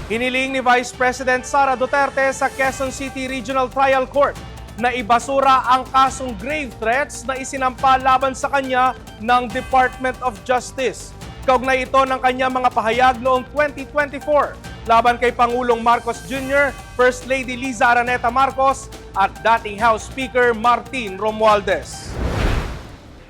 Hiniling ni Vice President Sara Duterte sa Quezon City Regional Trial Court na ibasura ang kasong grave threats na isinampa laban sa kanya ng Department of Justice. Kaugnay ito ng kanyang mga pahayag noong 2024 laban kay Pangulong Marcos Jr., First Lady Liza Araneta Marcos at dating House Speaker Martin Romualdez.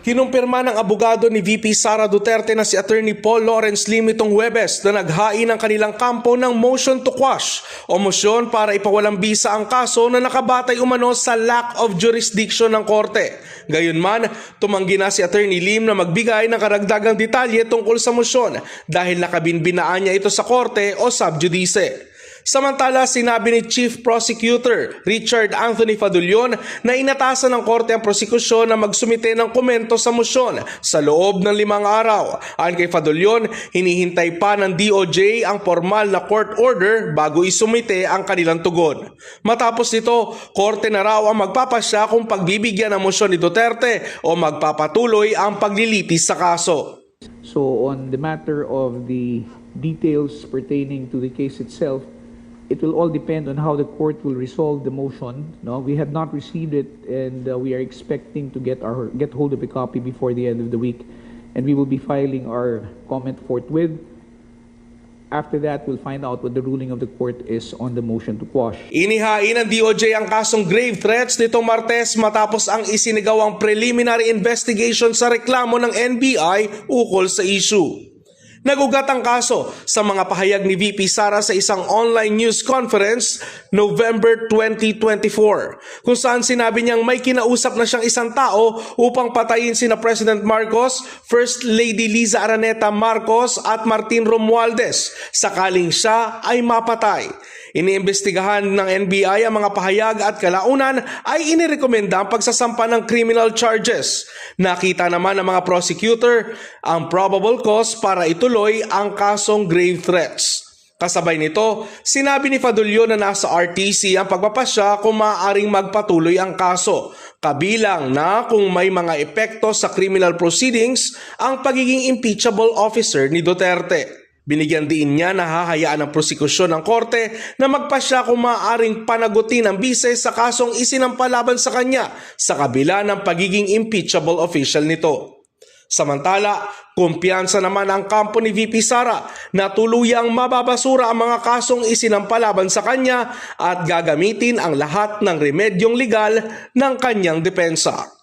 Kinumpirma ng abogado ni VP Sara Duterte na si Attorney Paul Lawrence Lim nitong Huwebes na naghain ng kanilang kampo ng motion to quash o motion para ipawalang bisa ang kaso na nakabatay umano sa lack of jurisdiction ng korte. Gayunman, tumanggi na si Attorney Lim na magbigay ng karagdagang detalye tungkol sa motion dahil nakabinbinaan niya ito sa korte o sub judice. Samantala, sinabi ni Chief Prosecutor Richard Anthony Fadulion na inatasan ng korte ang prosekusyon na magsumite ng komento sa motion sa loob ng 5 araw. Ayon kay Fadulion, hinihintay pa ng DOJ ang formal na court order bago isumite ang kanilang tugon. Matapos nito, korte na raw ang magpapasya kung pagbibigyan ng motion ni Duterte o magpapatuloy ang paglilitis sa kaso. So on the matter of the details pertaining to the case itself, it will all depend on how the court will resolve the motion. No, we have not received it, and we are expecting to get hold of a copy before the end of the week, and we will be filing our comment forthwith. After that, we'll find out what the ruling of the court is on the motion to quash. Inihain ng DOJ ang kasong grave threats nitong Martes matapos ang isinigawang preliminary investigation sa reklamo ng NBI ukol sa issue. Nagugat ang kaso sa mga pahayag ni VP Sara sa isang online news conference November 2024 kung saan sinabi niyang may kinausap na siyang isang tao upang patayin sina President Marcos, First Lady Liza Araneta Marcos at Martin Romualdez sakaling siya ay mapatay. Iniimbestigahan ng NBI ang mga pahayag at kalaunan ay inirekomenda ang pagsasampa ng criminal charges. Nakita naman ng mga prosecutor ang probable cause para ituloy ang kasong grave threats. Kasabay nito, sinabi ni Fadulion na nasa RTC ang pagpapasya kung maaaring magpatuloy ang kaso, kabilang na kung may mga epekto sa criminal proceedings ang pagiging impeachable officer ni Duterte. Binigyan din niya na hahayaan ng prosekusyon ng korte na magpasya kung maaaring panagutin ang bise sa kasong isinampalaban sa kanya sa kabila ng pagiging impeachable official nito. Samantala, kumpiyansa naman ang kampo ni VP Sara na tuluyang mababasura ang mga kasong isinampalaban sa kanya at gagamitin ang lahat ng remedyong legal ng kanyang depensa.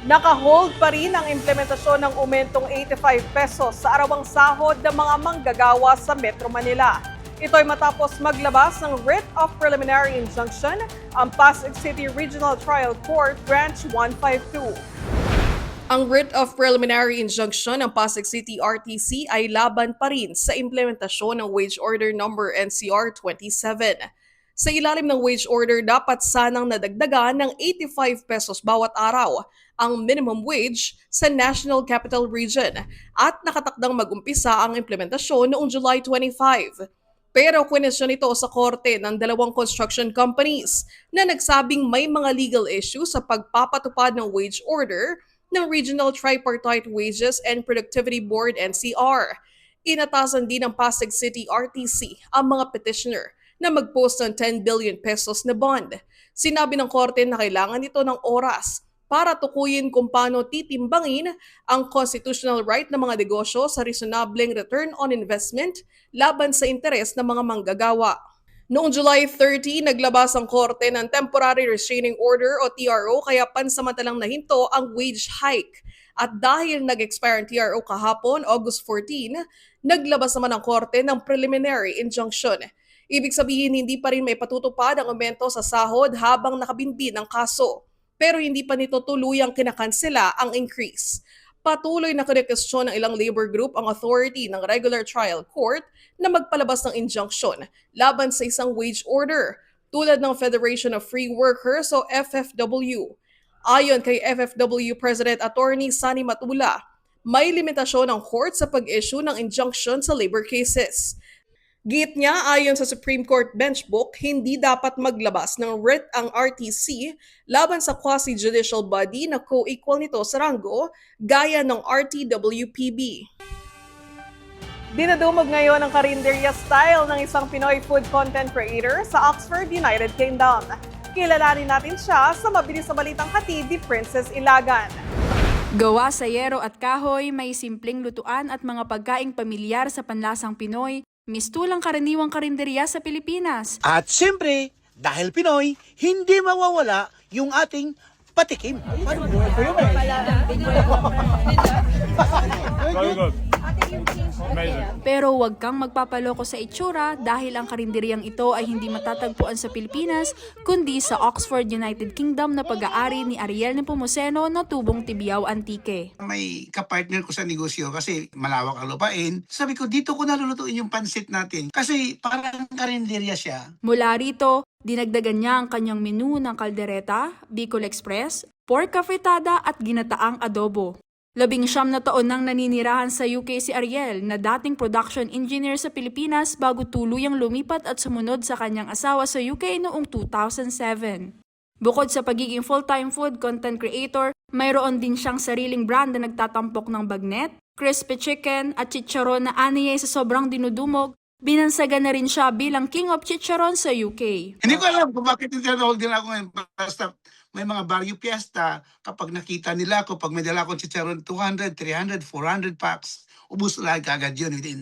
Naka-hold pa rin ang implementasyon ng umentong 85 pesos sa arawang sahod ng mga manggagawa sa Metro Manila. Ito ay matapos maglabas ng Writ of Preliminary Injunction ang Pasig City Regional Trial Court Branch 152. Ang Writ of Preliminary Injunction ng Pasig City RTC ay laban pa rin sa implementasyon ng Wage Order No. NCR 27. Sa ilalim ng wage order, dapat sanang nadagdagan ng 85 pesos bawat araw ang minimum wage sa National Capital Region at nakatakdang mag-umpisa ang implementasyon noong July 25. Pero kwenesyon ito sa korte ng 2 construction companies na nagsabing may mga legal issues sa pagpapatupad ng wage order ng Regional Tripartite Wages and Productivity Board NCR. Inatasan din ng Pasig City RTC ang mga petitioner na mag-post ng 10 billion pesos na bond. Sinabi ng korte na kailangan ito ng oras para tukuyin kung paano titimbangin ang constitutional right ng mga negosyo sa reasonabling return on investment laban sa interes ng mga manggagawa. Noong July 30, naglabas ang korte ng Temporary Restraining Order o TRO kaya pansamantalang nahinto ang wage hike. At dahil nag-expire ang TRO kahapon, August 14, naglabas naman ang korte ng Preliminary Injunction. Ibig sabihin, hindi pa rin may patutupad ang aumento sa sahod habang nakabinbin ang kaso. Pero hindi pa nito tuluyang kinakansela ang increase. Patuloy na kinekestyon ng ilang labor group ang authority ng regular trial court na magpalabas ng injunction laban sa isang wage order, tulad ng Federation of Free Workers o FFW. Ayon kay FFW President Attorney Sani Matula, may limitasyon ang court sa pag-issue ng injunction sa labor cases. Git niya, ayon sa Supreme Court Bench Book, hindi dapat maglabas ng writ ang RTC laban sa quasi-judicial body na co-equal nito sa ranggo gaya ng RTWPB. Dinadumog ngayon ang karinderya style ng isang Pinoy food content creator sa Oxford, United Kingdom. Kilalanin natin siya sa mabilis sa balitang hatid ni Princess Ilagan. Gawa sa yero at kahoy, may simpleng lutuan at mga pagkaing pamilyar sa panlasang Pinoy, mistulang karaniwang karinderya sa Pilipinas. At siyempre, dahil Pinoy, hindi mawawala yung ating patikim. Pero huwag kang magpapaloko sa itsura dahil ang karinderyang ito ay hindi matatagpuan sa Pilipinas, kundi sa Oxford, United Kingdom na pag-aari ni Ariel Nepomuceno na Tubong Tibiao Antique. May kapartner ko sa negosyo kasi malawak ang lupain. Sabi ko, dito ko nalulutuin yung pansit natin kasi parang karinderya siya. Mula rito, dinagdagan niya ang kanyang menu ng kaldereta, Bicol Express, pork afritada at ginataang adobo. 19 na taon nang naninirahan sa UK si Ariel na dating production engineer sa Pilipinas bago tuluyang lumipat at sumunod sa kanyang asawa sa UK noong 2007. Bukod sa pagiging full-time food content creator, mayroon din siyang sariling brand na nagtatampok ng bagnet, crispy chicken at chicharon na aniya sa sobrang dinudumog. Binansagan na rin siya bilang King of Chicharon sa UK. Hindi ko alam kung bakit tinatawag din ako ngayon. Basta may mga barrio fiesta, kapag nakita nila ako, pag may dala akong chicharon, 200, 300, 400 packs, ubus lang kagad yun within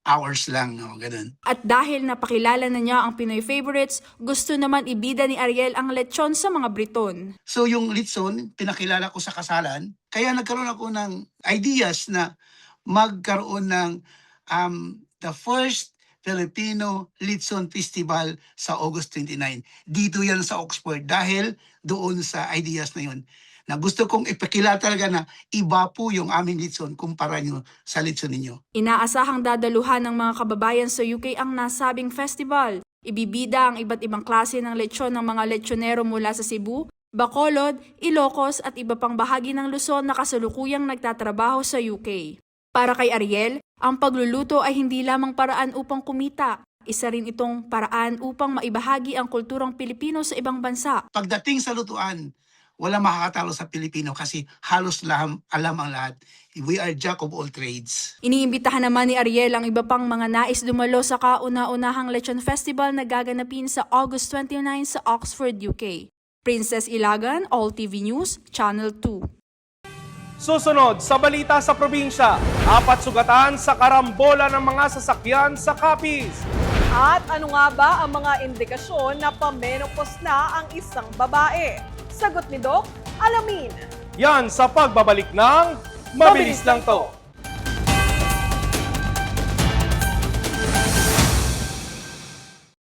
hours lang. No? Ganun. At dahil napakilala na niya ang Pinoy favorites, gusto naman ibida ni Ariel ang lechon sa mga Briton. So yung litson, pinakilala ko sa kasalan, kaya nagkaroon ako ng ideas na magkaroon ng the first Filipino Litson Festival sa August 29. Dito yan sa Oxford dahil doon sa ideas na yun. Na gusto kong ipakilala talaga na iba po yung aming litson kumpara nyo sa litson ninyo. Inaasahang dadaluhan ng mga kababayan sa UK ang nasabing festival. Ibibida ang iba't ibang klase ng lechon ng mga lechonero mula sa Cebu, Bacolod, Ilocos at iba pang bahagi ng Luzon na kasalukuyang nagtatrabaho sa UK. Para kay Ariel, ang pagluluto ay hindi lamang paraan upang kumita. Isa rin itong paraan upang maibahagi ang kulturang Pilipino sa ibang bansa. Pagdating sa lutuan, wala makakatalo sa Pilipino kasi halos alam ang lahat. We are jack of all trades. Iniimbitahan naman ni Ariel ang iba pang mga nais dumalo sa kauna-unahang Lechon Festival na gaganapin sa August 29 sa Oxford, UK. Princess Ilagan, All TV News, Channel 2. Susunod sa balita sa probinsya, 4 sugatan sa karambola ng mga sasakyan sa Capiz. At ano nga ba ang mga indikasyon na pamenopause na ang isang babae? Sagot ni Doc, alamin. Yan sa pagbabalik ng Mabilis Lang To.